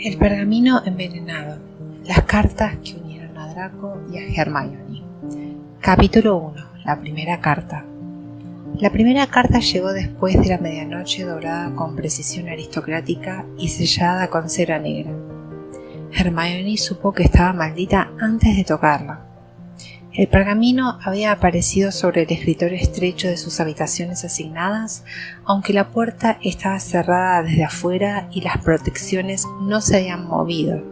El pergamino envenenado. Las cartas que unieron a Draco y a Hermione. Capítulo 1. La primera carta. La primera carta llegó después de la medianoche, doblada con precisión aristocrática y sellada con cera negra. Hermione supo que estaba maldita antes de tocarla. El pergamino había aparecido sobre el escritorio estrecho de sus habitaciones asignadas, aunque la puerta estaba cerrada desde afuera y las protecciones no se habían movido.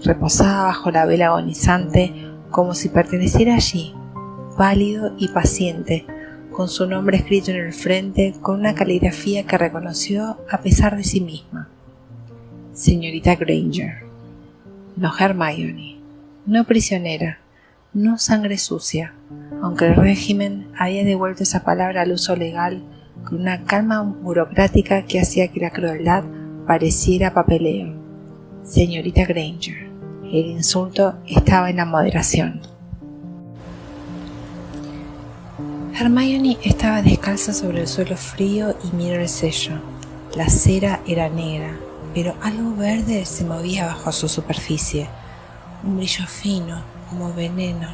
Reposaba bajo la vela agonizante como si perteneciera allí, pálido y paciente, con su nombre escrito en el frente con una caligrafía que reconoció a pesar de sí misma. Señorita Granger. No Hermione. No prisionera. No sangre sucia, aunque el régimen había devuelto esa palabra al uso legal con una calma burocrática que hacía que la crueldad pareciera papeleo. Señorita Granger. El insulto estaba en la moderación. Hermione estaba descalza sobre el suelo frío y miró el sello. La cera era negra, pero algo verde se movía bajo su superficie. Un brillo fino, como veneno,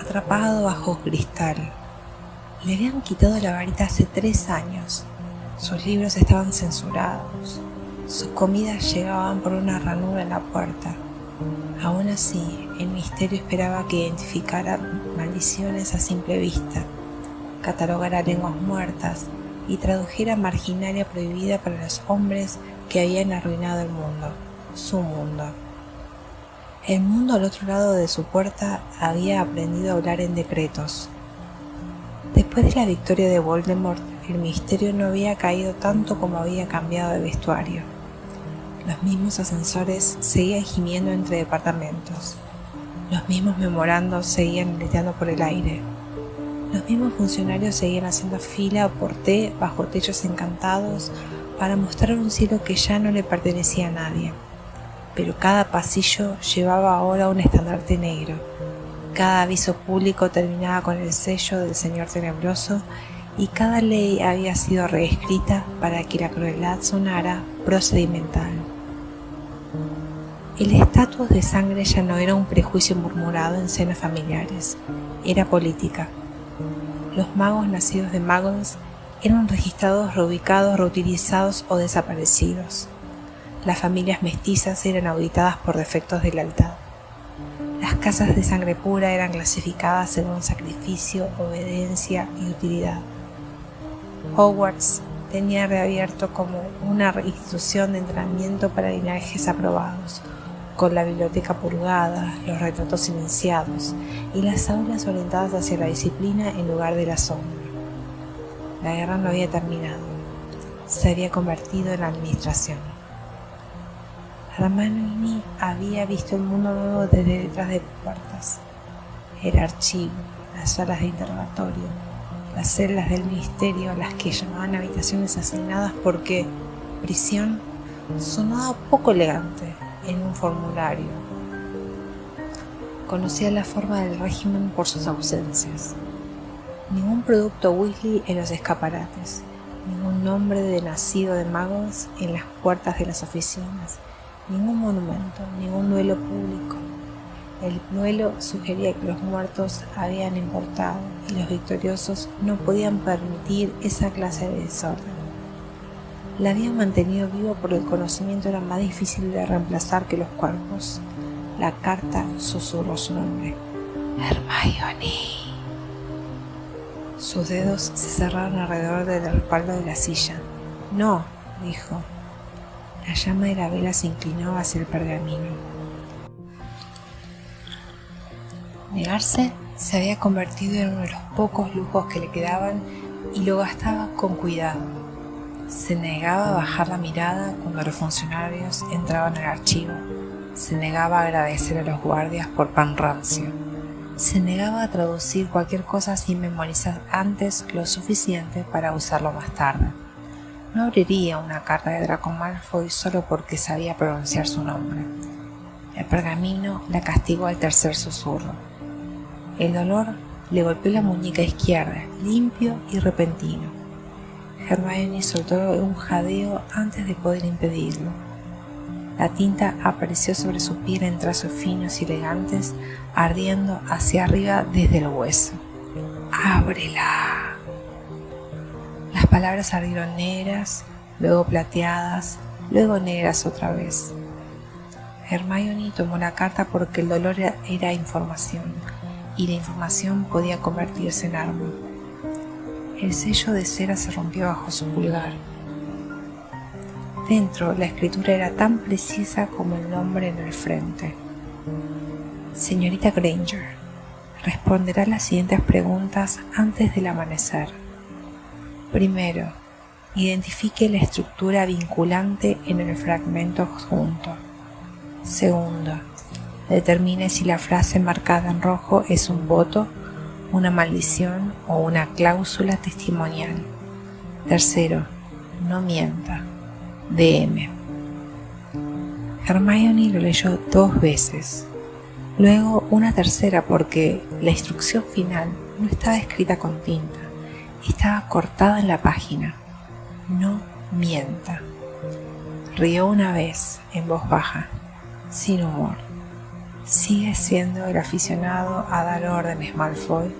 atrapado bajo cristal. Le habían quitado la varita hace 3 años. Sus libros estaban censurados. Sus comidas llegaban por una ranura en la puerta. Aún así, el misterio esperaba que identificara maldiciones a simple vista, catalogara lenguas muertas y tradujera marginalia prohibida para los hombres que habían arruinado el mundo, su mundo. El mundo al otro lado de su puerta había aprendido a hablar en decretos. Después de la victoria de Voldemort, el misterio no había caído tanto como había cambiado de vestuario. Los mismos ascensores seguían gimiendo entre departamentos. Los mismos memorandos seguían gritando por el aire. Los mismos funcionarios seguían haciendo fila por té bajo techos encantados para mostrar un cielo que ya no le pertenecía a nadie. Pero cada pasillo llevaba ahora un estandarte negro. Cada aviso público terminaba con el sello del Señor Tenebroso y cada ley había sido reescrita para que la crueldad sonara procedimental. El estatus de sangre ya no era un prejuicio murmurado en senos familiares, era política. Los magos nacidos de Muggles eran registrados, reubicados, reutilizados o desaparecidos. Las familias mestizas eran auditadas por defectos de lealtad. Las casas de sangre pura eran clasificadas según sacrificio, obediencia y utilidad. Hogwarts tenía reabierto como una institución de entrenamiento para linajes aprobados, con la biblioteca purgada, los retratos silenciados y las aulas orientadas hacia la disciplina en lugar de la sombra. La guerra no había terminado, se había convertido en la administración. Hermione había visto el mundo nuevo desde detrás de puertas. El archivo, las salas de interrogatorio, las celdas del ministerio, las que llamaban habitaciones asignadas porque prisión sonaba poco elegante en un formulario. Conocía la forma del régimen por sus ausencias. Ningún producto Weasley en los escaparates, ningún nombre de nacido de magos en las puertas de las oficinas. Ningún monumento, ningún duelo público. El duelo sugería que los muertos habían importado y los victoriosos no podían permitir esa clase de desorden. La habían mantenido vivo porque el conocimiento era más difícil de reemplazar que los cuerpos. La carta susurró su nombre. Hermione. Sus dedos se cerraron alrededor del respaldo de la silla. No, dijo. La llama de la vela se inclinó hacia el pergamino. Negarse se había convertido en uno de los pocos lujos que le quedaban y lo gastaba con cuidado. Se negaba a bajar la mirada cuando los funcionarios entraban al archivo. Se negaba a agradecer a los guardias por pan rancio. Se negaba a traducir cualquier cosa sin memorizar antes lo suficiente para usarlo más tarde. No abriría una carta de Draco Malfoy solo porque sabía pronunciar su nombre. El pergamino la castigó al tercer susurro. El dolor le golpeó la muñeca izquierda, limpio y repentino. Hermione soltó un jadeo antes de poder impedirlo. La tinta apareció sobre su piel en trazos finos y elegantes, ardiendo hacia arriba desde el hueso. ¡Ábrela! Las palabras ardieron negras, luego plateadas, luego negras otra vez. Hermione tomó la carta porque el dolor era información, y la información podía convertirse en arma. El sello de cera se rompió bajo su pulgar. Dentro, la escritura era tan precisa como el nombre en el frente. Señorita Granger, responderá las siguientes preguntas antes del amanecer. Primero, identifique la estructura vinculante en el fragmento adjunto. Segundo, determine si la frase marcada en rojo es un voto, una maldición o una cláusula testimonial. Tercero, no mienta. DM. Hermione lo leyó 2 veces, luego una tercera porque la instrucción final no estaba escrita con tinta, estaba cortada en la página. No mienta. Rió una vez en voz baja, sin humor. ¿Sigue siendo el aficionado a dar órdenes, Malfoy?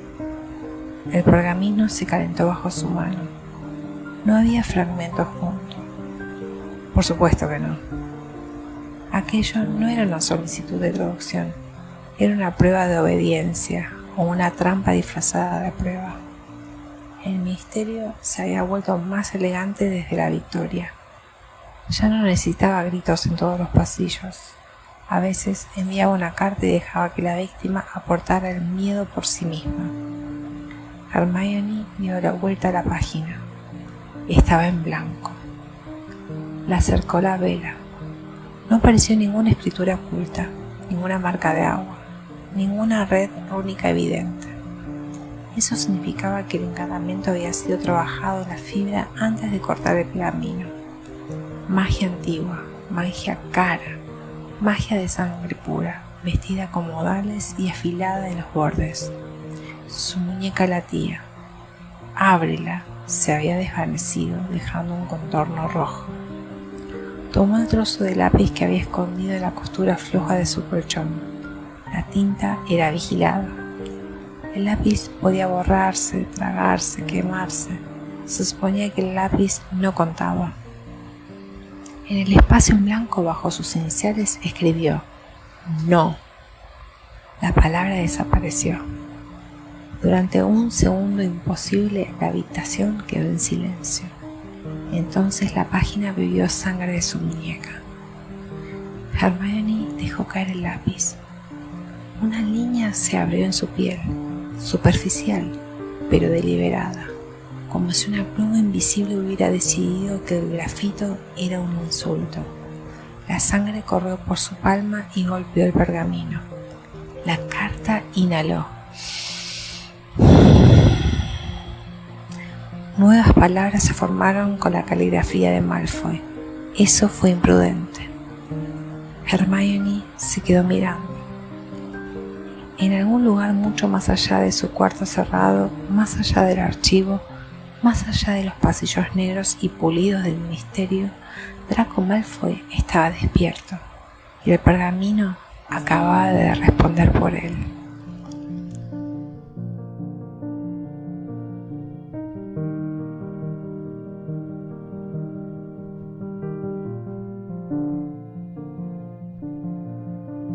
El pergamino se calentó bajo su mano. No había fragmentos juntos. Por supuesto que no. Aquello no era una solicitud de traducción, era una prueba de obediencia o una trampa disfrazada de prueba. El ministerio se había vuelto más elegante desde la victoria. Ya no necesitaba gritos en todos los pasillos. A veces enviaba una carta y dejaba que la víctima aportara el miedo por sí misma. Hermione dio la vuelta a la página. Estaba en blanco. La acercó la vela. No apareció ninguna escritura oculta, ninguna marca de agua, ninguna red rúnica evidente. Eso significaba que el encantamento había sido trabajado en la fibra antes de cortar el pergamino. Magia antigua, magia cara, magia de sangre pura, vestida con modales y afilada en los bordes. Su muñeca latía. Ábrela se había desvanecido, dejando un contorno rojo. Tomó el trozo de lápiz que había escondido en la costura floja de su colchón. La tinta era vigilada. El lápiz podía borrarse, tragarse, quemarse. Se suponía que el lápiz no contaba. En el espacio en blanco bajo sus iniciales escribió «No». La palabra desapareció. Durante un segundo imposible, la habitación quedó en silencio. Entonces la página bebió sangre de su muñeca. Hermione dejó caer el lápiz. Una línea se abrió en su piel, superficial, pero deliberada, como si una pluma invisible hubiera decidido que el grafito era un insulto. La sangre corrió por su palma y golpeó el pergamino. La carta inhaló. Nuevas palabras se formaron con la caligrafía de Malfoy. Eso fue imprudente. Hermione se quedó mirando. En algún lugar mucho más allá de su cuarto cerrado, más allá del archivo, más allá de los pasillos negros y pulidos del ministerio, Draco Malfoy estaba despierto y el pergamino acababa de responder por él.